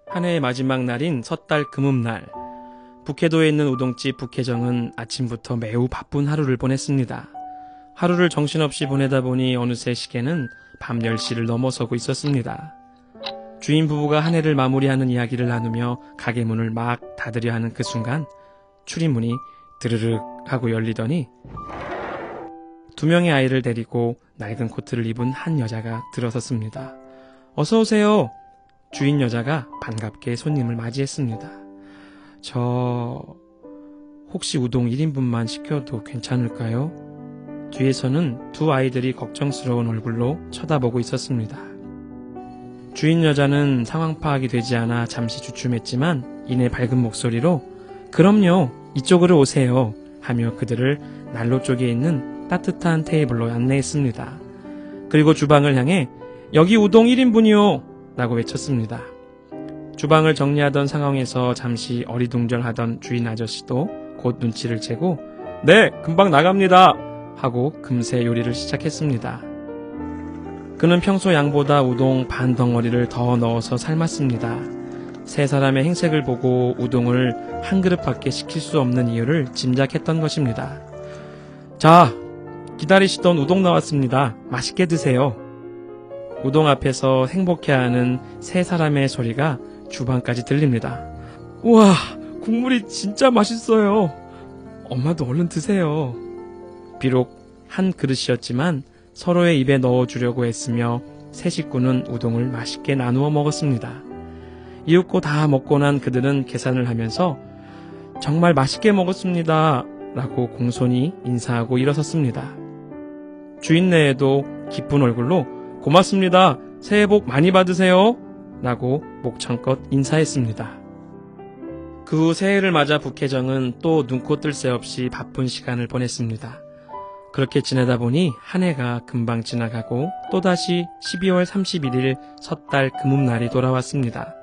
한 해의 마지막 날인 섣달 금음날, 북해도에 있는 우동집 북해정은 아침부터 매우 바쁜 하루를 보냈습니다. 하루를 정신없이 보내다 보니 어느새 시계는 밤 10시를 넘어서고 있었습니다. 주인 부부가 한 해를 마무리하는 이야기를 나누며 가게 문을 막 닫으려 하는 그 순간 출입문이 드르륵 하고 열리더니 2명의 아이를 데리고 낡은 코트를 입은 한 여자가 들어섰습니다. 어서 오세요. 주인 여자가 반갑게 손님을 맞이했습니다. 혹시 우동 1인분만 시켜도 괜찮을까요? 뒤에서는 2 아이들이 걱정스러운 얼굴로 쳐다보고 있었습니다. 주인 여자는 상황 파악이 되지 않아 잠시 주춤했지만 이내 밝은 목소리로 그럼요, 이쪽으로 오세요 하며 그들을 난로 쪽에 있는 따뜻한 테이블로 안내했습니다. 그리고 주방을 향해 여기 우동 1인분이요 라고 외쳤습니다. 주방을 정리하던 상황에서 잠시 어리둥절하던 주인 아저씨도 곧 눈치를 채고 네, 금방 나갑니다 하고 금세 요리를 시작했습니다. 그는 평소 양보다 우동 반 덩어리를 더 넣어서 삶았습니다. 3사람의 행색을 보고 우동을 한 그릇밖에 시킬 수 없는 이유를 짐작했던 것입니다. 자, 기다리시던 우동 나왔습니다. 맛있게 드세요. 우동 앞에서 행복해하는 3사람의 소리가 주방까지 들립니다. 우와, 국물이 진짜 맛있어요. 엄마도 얼른 드세요. 비록 한 그릇이었지만 서로의 입에 넣어주려고 애쓰며 3 식구는 우동을 맛있게 나누어 먹었습니다. 이윽고 다 먹고 난 그들은 계산을 하면서 정말 맛있게 먹었습니다 라고 공손히 인사하고 일어섰습니다. 주인네에도 기쁜 얼굴로 고맙습니다. 새해 복 많이 받으세요 라고 목청껏 인사했습니다. 그 후 새해를 맞아 북해정은 또 눈코 뜰 새 없이 바쁜 시간을 보냈습니다. 그렇게 지내다 보니 한 해가 금방 지나가고 또다시 12월 31일 섣달 금음날이 돌아왔습니다.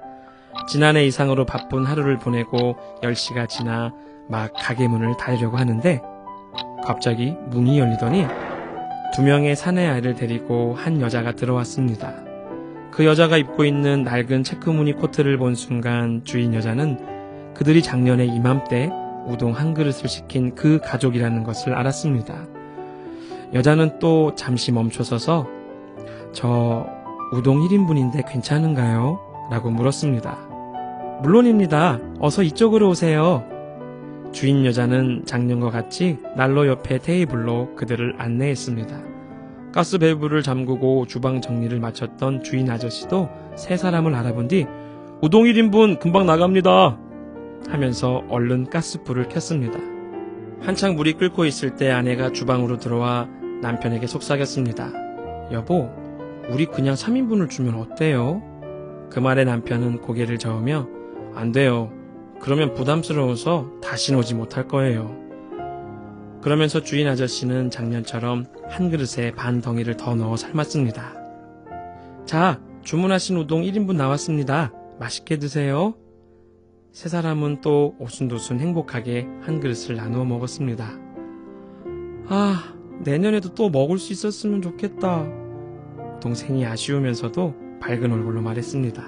지난해 이상으로 바쁜 하루를 보내고 10시가 지나 막 가게 문을 닫으려고 하는데 갑자기 문이 열리더니 2명의 사내 아이를 데리고 한 여자가 들어왔습니다. 그 여자가 입고 있는 낡은 체크무늬 코트를 본 순간 주인 여자는 그들이 작년에 이맘때 우동 한 그릇을 시킨 그 가족이라는 것을 알았습니다. 여자는 또 잠시 멈춰서서 저 우동 1인분인데 괜찮은가요? 라고 물었습니다. 물론입니다. 어서 이쪽으로 오세요. 주인 여자는 작년과 같이 난로 옆에 테이블로 그들을 안내했습니다. 가스 밸브를 잠그고 주방 정리를 마쳤던 주인 아저씨도 3사람을 알아본 뒤 우동 1인분 금방 나갑니다 하면서 얼른 가스불을 켰습니다. 한창 물이 끓고 있을 때 아내가 주방으로 들어와 남편에게 속삭였습니다. 여보, 우리 그냥 3인분을 주면 어때요? 그 말에 남편은 고개를 저으며 안 돼요. 그러면 부담스러워서 다시는 오지 못할 거예요. 그러면서 주인 아저씨는 작년처럼 한 그릇에 반 덩이를 더 넣어 삶았습니다. 자, 주문하신 우동 1인분 나왔습니다. 맛있게 드세요. 3사람은 또 오순도순 행복하게 한 그릇을 나누어 먹었습니다. 아, 내년에도 또 먹을 수 있었으면 좋겠다. 동생이 아쉬우면서도 밝은 얼굴로 말했습니다.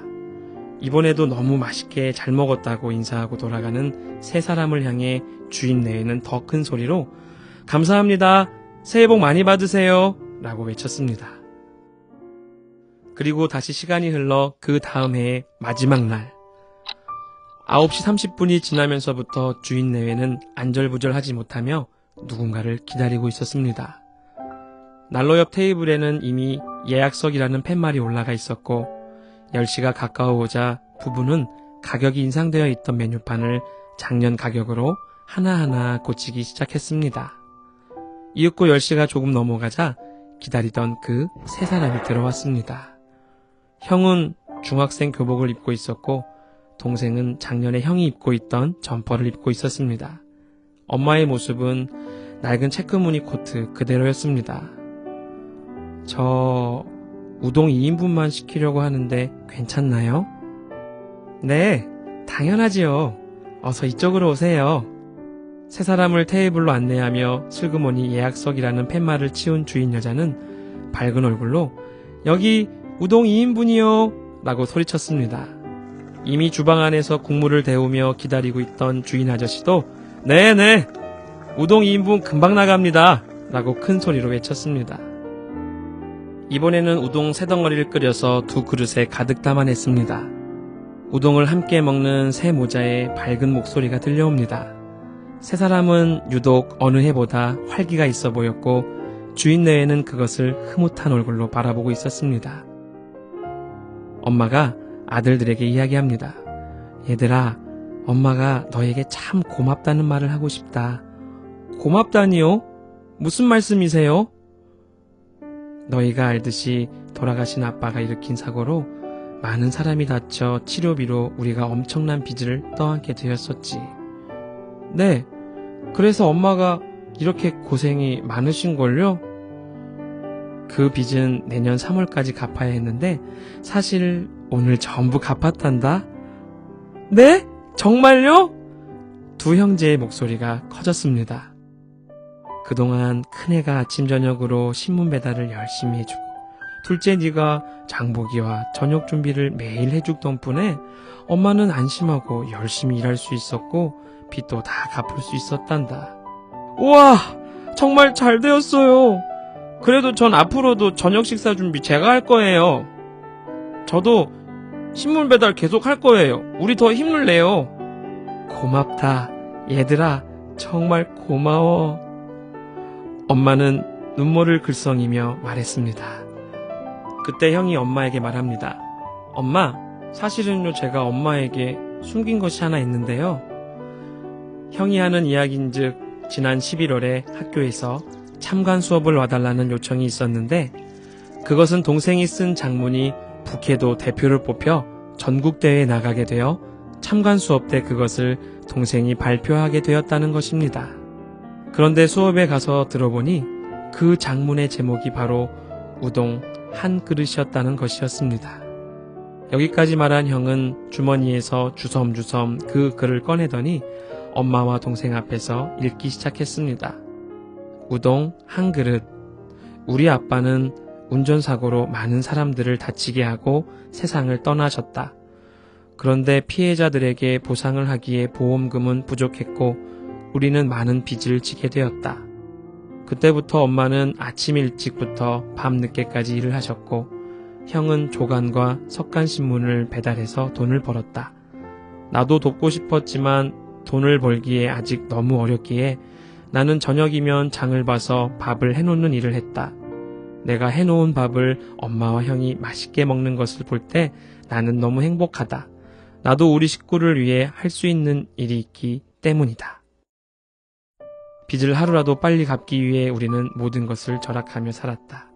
이번에도 너무 맛있게 잘 먹었다고 인사하고 돌아가는 3사람을 향해 주인네에는 더 큰 소리로 감사합니다. 새해 복 많이 받으세요 라고 외쳤습니다. 그리고 다시 시간이 흘러 그 다음 해의 마지막 날 9시 30분이 지나면서부터 주인네에는 안절부절하지 못하며 누군가를 기다리고 있었습니다. 난로 옆 테이블에는 이미 예약석이라는 팻말이 올라가 있었고 10시가 가까워오자 부부는 가격이 인상되어 있던 메뉴판을 작년 가격으로 하나하나 고치기 시작했습니다. 이윽고 10시가 조금 넘어가자 기다리던 그 3사람이 들어왔습니다. 형은 중학생 교복을 입고 있었고 동생은 작년에 형이 입고 있던 점퍼를 입고 있었습니다. 엄마의 모습은 낡은 체크무늬 코트 그대로였습니다. 저 우동 2인분만 시키려고 하는데 괜찮나요? 네, 당연하지요. 어서 이쪽으로 오세요. 3사람을 테이블로 안내하며 슬그머니 예약석이라는 팻말을 치운 주인 여자는 밝은 얼굴로 여기 우동 2인분이요 라고 소리쳤습니다. 이미 주방 안에서 국물을 데우며 기다리고 있던 주인 아저씨도 네네, 우동 2인분 금방 나갑니다 라고 큰 소리로 외쳤습니다. 이번에는 우동 3덩어리를 끓여서 2그릇에 가득 담아냈습니다. 우동을 함께 먹는 새 모자의 밝은 목소리가 들려옵니다. 세 사람은 유독 어느 해보다 활기가 있어 보였고 주인네에는 그것을 흐뭇한 얼굴로 바라보고 있었습니다. 엄마가 아들들에게 이야기합니다. 얘들아, 엄마가 너에게 참 고맙다는 말을 하고 싶다. 고맙다니요? 무슨 말씀이세요? 너희가 알듯이 돌아가신 아빠가 일으킨 사고로 많은 사람이 다쳐 치료비로 우리가 엄청난 빚을 떠안게 되었었지. 네, 그래서 엄마가 이렇게 고생이 많으신걸요? 그 빚은 내년 3월까지 갚아야 했는데 사실 오늘 전부 갚았단다. 네? 정말요? 두 형제의 목소리가 커졌습니다. 그동안 큰애가 아침 저녁으로 신문 배달을 열심히 해주고 둘째 네가 장보기와 저녁 준비를 매일 해줄 덕분에 엄마는 안심하고 열심히 일할 수 있었고 빚도 다 갚을 수 있었단다. 우와, 정말 잘 되었어요. 그래도 전 앞으로도 저녁 식사 준비 제가 할 거예요. 저도 신문 배달 계속 할 거예요. 우리 더 힘을 내요. 고맙다. 얘들아, 정말 고마워. 엄마는 눈물을 글썽이며 말했습니다. 그때 형이 엄마에게 말합니다. 엄마, 사실은요 제가 엄마에게 숨긴 것이 하나 있는데요. 형이 하는 이야기인즉 지난 11월에 학교에서 참관 수업을 와달라는 요청이 있었는데 그것은 동생이 쓴 장문이 북해도 대표를 뽑혀 전국대회에 나가게 되어 참관 수업 때 그것을 동생이 발표하게 되었다는 것입니다. 그런데 수업에 가서 들어보니 그 장문의 제목이 바로 우동 한 그릇이었다는 것이었습니다. 여기까지 말한 형은 주머니에서 주섬주섬 그 글을 꺼내더니 엄마와 동생 앞에서 읽기 시작했습니다. 우동 한 그릇. 우리 아빠는 운전사고로 많은 사람들을 다치게 하고 세상을 떠나셨다. 그런데 피해자들에게 보상을 하기에 보험금은 부족했고 우리는 많은 빚을 지게 되었다. 그때부터 엄마는 아침 일찍부터 밤 늦게까지 일을 하셨고 형은 조간과 석간신문을 배달해서 돈을 벌었다. 나도 돕고 싶었지만 돈을 벌기에 아직 너무 어렸기에 나는 저녁이면 장을 봐서 밥을 해놓는 일을 했다. 내가 해놓은 밥을 엄마와 형이 맛있게 먹는 것을 볼 때 나는 너무 행복하다. 나도 우리 식구를 위해 할 수 있는 일이 있기 때문이다. 빚을 하루라도 빨리 갚기 위해 우리는 모든 것을 절약하며 살았다.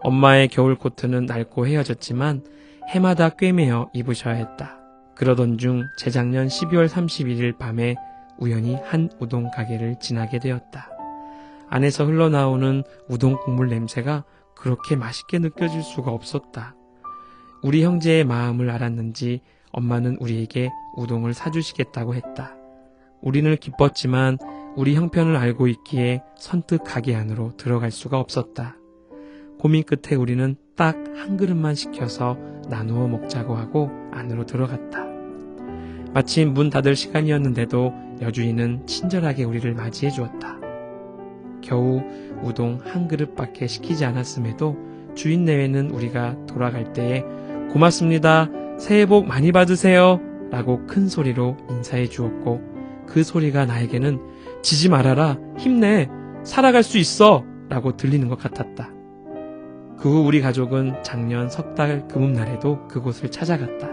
엄마의 겨울 코트는 낡고 헤어졌지만 해마다 꿰매어 입으셔야 했다. 그러던 중 재작년 12월 31일 밤에 우연히 한 우동 가게를 지나게 되었다. 안에서 흘러나오는 우동 국물 냄새가 그렇게 맛있게 느껴질 수가 없었다. 우리 형제의 마음을 알았는지 엄마는 우리에게 우동을 사주시겠다고 했다. 우리는 기뻤지만 우리 형편을 알고 있기에 선뜻 가게 안으로 들어갈 수가 없었다. 고민 끝에 우리는 딱 한 그릇만 시켜서 나누어 먹자고 하고 안으로 들어갔다. 마침 문 닫을 시간이었는데도 여주인은 친절하게 우리를 맞이해 주었다. 겨우 우동 한 그릇밖에 시키지 않았음에도 주인 내외는 우리가 돌아갈 때에 고맙습니다. 새해 복 많이 받으세요. 라고 큰 소리로 인사해 주었고 그 소리가 나에게는 지지 말아라. 힘내. 살아갈 수 있어. 라고 들리는 것 같았다. 그 후 우리 가족은 작년 석 달 금음날에도 그곳을 찾아갔다.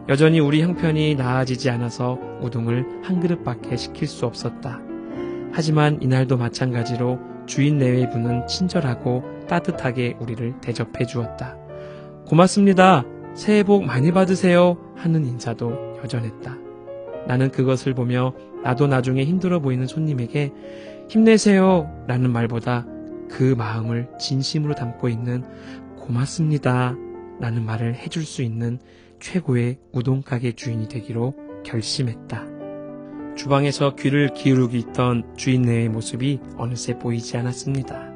여전히 우리 형편이 나아지지 않아서 우동을 한 그릇밖에 시킬 수 없었다. 하지만 이날도 마찬가지로 주인 내외분은 친절하고 따뜻하게 우리를 대접해 주었다. 고맙습니다. 새해 복 많이 받으세요. 하는 인사도 여전했다. 나는 그것을 보며 나도 나중에 힘들어 보이는 손님에게 힘내세요 라는 말보다 그 마음을 진심으로 담고 있는 고맙습니다 라는 말을 해줄 수 있는 최고의 우동가게 주인이 되기로 결심했다. 주방에서 귀를 기울이고 있던 주인네의 모습이 어느새 보이지 않았습니다.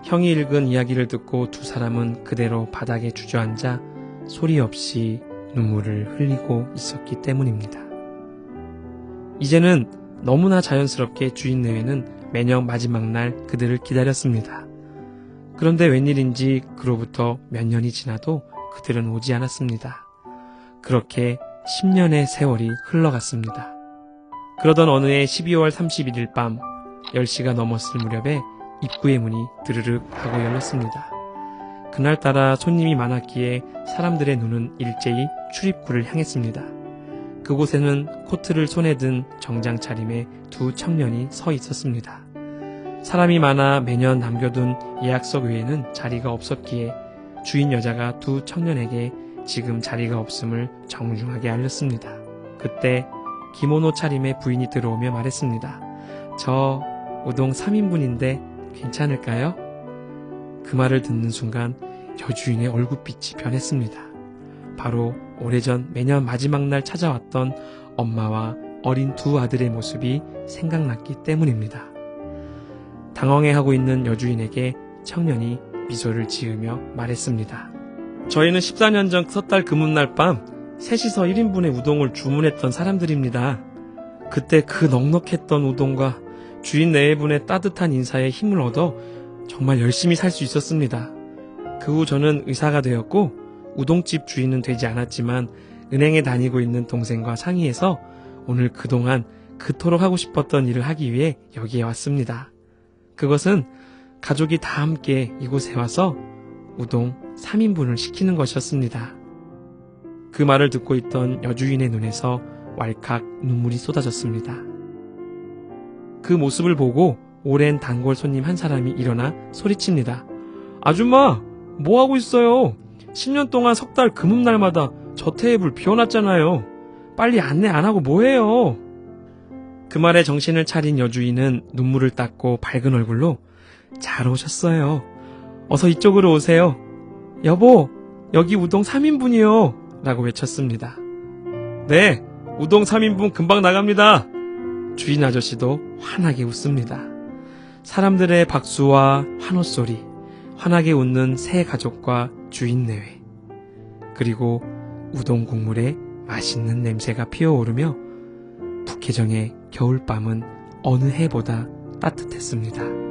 형이 읽은 이야기를 듣고 두 사람은 그대로 바닥에 주저앉아 소리 없이 눈물을 흘리고 있었기 때문입니다. 이제는 너무나 자연스럽게 주인 내외는 매년 마지막 날 그들을 기다렸습니다. 그런데 웬일인지 그로부터 몇 년이 지나도 그들은 오지 않았습니다. 그렇게 10년의 세월이 흘러갔습니다. 그러던 어느 해 12월 31일 밤 10시가 넘었을 무렵에 입구의 문이 드르륵 하고 열렸습니다. 그날따라 손님이 많았기에 사람들의 눈은 일제히 출입구를 향했습니다. 그곳에는 코트를 손에 든 정장 차림의 두 청년이 서 있었습니다. 사람이 많아 매년 남겨둔 예약석 외에는 자리가 없었기에 주인 여자가 두 청년에게 지금 자리가 없음을 정중하게 알렸습니다. 그때 기모노 차림의 부인이 들어오며 말했습니다. 저 우동 3인분인데 괜찮을까요? 그 말을 듣는 순간 여주인의 얼굴빛이 변했습니다. 바로 오래전 매년 마지막 날 찾아왔던 엄마와 어린 두 아들의 모습이 생각났기 때문입니다. 당황해하고 있는 여주인에게 청년이 미소를 지으며 말했습니다. 저희는 14년 전 섣달 금운날 밤 셋이서 1인분의 우동을 주문했던 사람들입니다. 그때 그 넉넉했던 우동과 주인 네분의 따뜻한 인사에 힘을 얻어 정말 열심히 살 수 있었습니다. 그 후 저는 의사가 되었고 우동집 주인은 되지 않았지만 은행에 다니고 있는 동생과 상의해서 오늘 그동안 그토록 하고 싶었던 일을 하기 위해 여기에 왔습니다. 그것은 가족이 다 함께 이곳에 와서 우동 3인분을 시키는 것이었습니다. 그 말을 듣고 있던 여주인의 눈에서 왈칵 눈물이 쏟아졌습니다. 그 모습을 보고 오랜 단골 손님 한 사람이 일어나 소리칩니다. 아줌마, 뭐하고 있어요? 10년 동안 석달 금음날마다 저 테이블 비워놨잖아요. 빨리 안내 안 하고 뭐해요? 그 말에 정신을 차린 여주인은 눈물을 닦고 밝은 얼굴로 잘 오셨어요. 어서 이쪽으로 오세요. 여보, 여기 우동 3인분이요. 라고 외쳤습니다. 네, 우동 3인분 금방 나갑니다. 주인 아저씨도 환하게 웃습니다. 사람들의 박수와 환호소리, 환하게 웃는 새 가족과 주인 내외, 그리고 우동 국물에 맛있는 냄새가 피어오르며 북해정의 겨울밤은 어느 해보다 따뜻했습니다.